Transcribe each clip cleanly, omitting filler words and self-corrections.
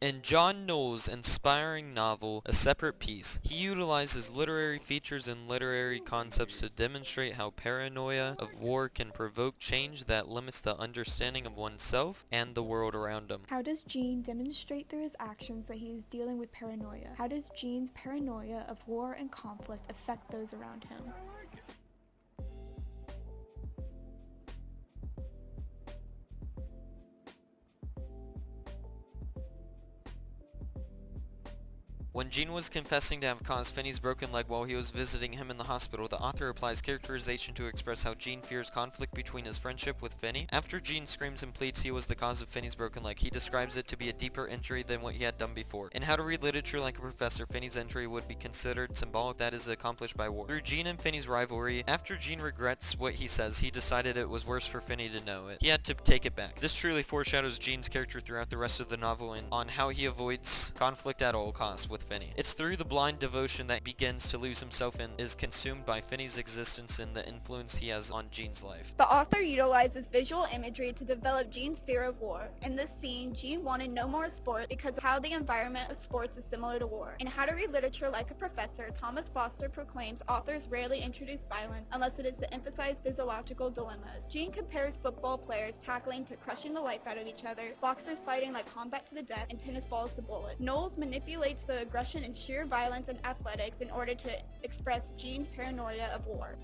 In John Knoll's inspiring novel, A Separate Peace, he utilizes literary features and literary concepts to demonstrate how paranoia of war can provoke change that limits the understanding of oneself and the world around him. How does Gene demonstrate through his actions that he is dealing with paranoia? How does Gene's paranoia of war and conflict affect those around him? When Gene was confessing to have caused Finney's broken leg while he was visiting him in the hospital, the author applies characterization to express how Gene fears conflict between his friendship with Finney. After Gene screams and pleads he was the cause of Finney's broken leg, he describes it to be a deeper injury than what he had done before. In How to Read Literature Like a Professor, Finney's injury would be considered symbolic that is accomplished by war. Through Gene and Finney's rivalry, after Gene regrets what he says, he decided it was worse for Finney to know it. He had to take it back. This truly foreshadows Gene's character throughout the rest of the novel and on how he avoids conflict at all costs with Finney. It's through the blind devotion that he begins to lose himself and is consumed by Finney's existence and the influence he has on Gene's life. The author utilizes visual imagery to develop Gene's fear of war. In this scene, Gene wanted no more sport because of how the environment of sports is similar to war. In How to Read Literature Like a Professor, Thomas Foster proclaims authors rarely introduce violence unless it is to emphasize physiological dilemmas. Gene compares football players tackling to crushing the life out of each other, boxers fighting like combat to the death, and tennis balls to bullets. Knowles manipulates the aggression and sheer violence in athletics in order to express Gene's paranoia of war.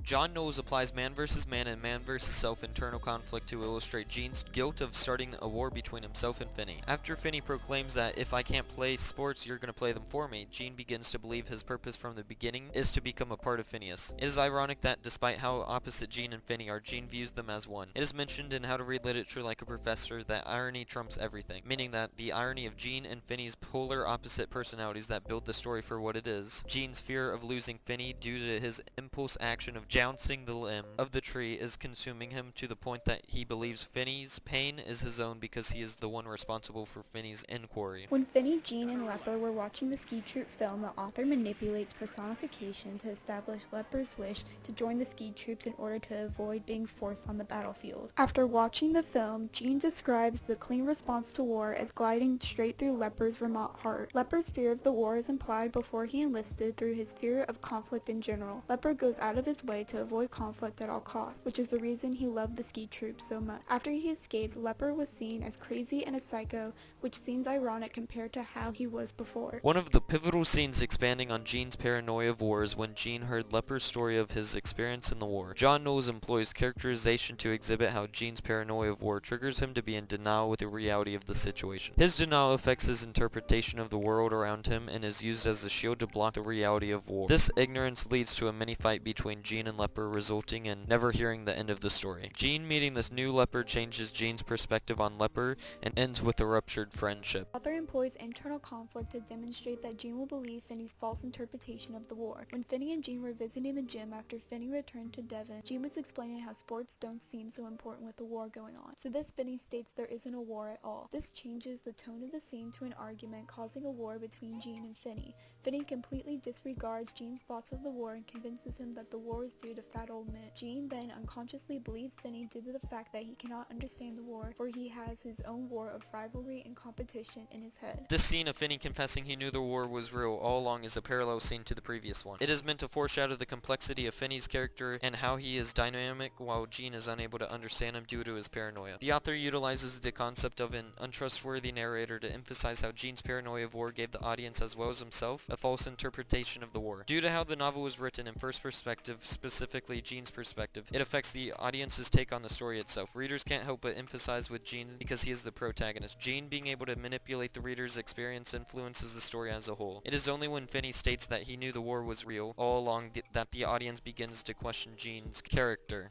John Knoles applies man versus man and man versus self internal conflict to illustrate Gene's guilt of starting a war between himself and Finney. After Finney proclaims that if I can't play sports, you're gonna play them for me, Gene begins to believe his purpose from the beginning is to become a part of Phineas. It is ironic that despite how opposite Gene and Finney are, Gene views them as one. It is mentioned in How to Read Literature Like a Professor that irony trumps everything, meaning that the irony of Gene and Finney's polar opposite personalities that build the story for what it is. Gene's fear of losing Finney due to his impulse action of jouncing the limb of the tree is consuming him to the point that he believes Finney's pain is his own because he is the one responsible for Finney's inquiry. When Finney, Gene, and Lepper were watching the Ski Troop film, the author manipulates personification to establish Lepper's wish to join the Ski Troops in order to avoid being forced on the battlefield. After watching the film, Gene describes the clean response to war as gliding straight through Lepper's Vermont heart. Lepper's fear of the war is implied before he enlisted through his fear of conflict in general. Lepper goes out of his way to avoid conflict at all costs, which is the reason he loved the Ski Troops so much. After he escaped, Lepper was seen as crazy and a psycho, which seems ironic compared to how he was before. One of the pivotal scenes expanding on Gene's paranoia of war is when Gene heard Lepper's story of his experience in the war. John Knoles employs characterization to exhibit how Gene's paranoia of war triggers him to be in denial with the reality of the situation. His denial affects his interpretation of the world around him and is used as a shield to block the reality of war. This ignorance leads to a mini fight between Gene and Lepper, resulting in never hearing the end of the story. Gene meeting this new Lepper changes Gene's perspective on Lepper and ends with a ruptured friendship. The author employs internal conflict to demonstrate that Gene will believe Finney's false interpretation of the war. When Finney and Gene were visiting the gym after Finney returned to Devon, Gene was explaining how sports don't seem so important with the war going on. So this Finney states there isn't a war at all. This changes the tone of the scene to an argument causing a war between Gene and Finney. Finney completely disregards Gene's thoughts of the war and convinces him that the war is due to fat old Mitch. Gene then unconsciously believes Finney due to the fact that he cannot understand the war, for he has his own war of rivalry and competition in his head. This scene of Finney confessing he knew the war was real all along is a parallel scene to the previous one. It is meant to foreshadow the complexity of Finney's character and how he is dynamic while Gene is unable to understand him due to his paranoia. The author utilizes the concept of an untrustworthy narrator to emphasize how Gene's paranoia of war gave the audience as well as himself a false interpretation of the war. Due to how the novel was written in first perspective, specifically Gene's perspective, it affects the audience's take on the story itself. Readers can't help but emphasize with Gene because he is the protagonist. Gene being able to manipulate the reader's experience influences the story as a whole. It is only when Finney states that he knew the war was real all along that the audience begins to question Gene's character.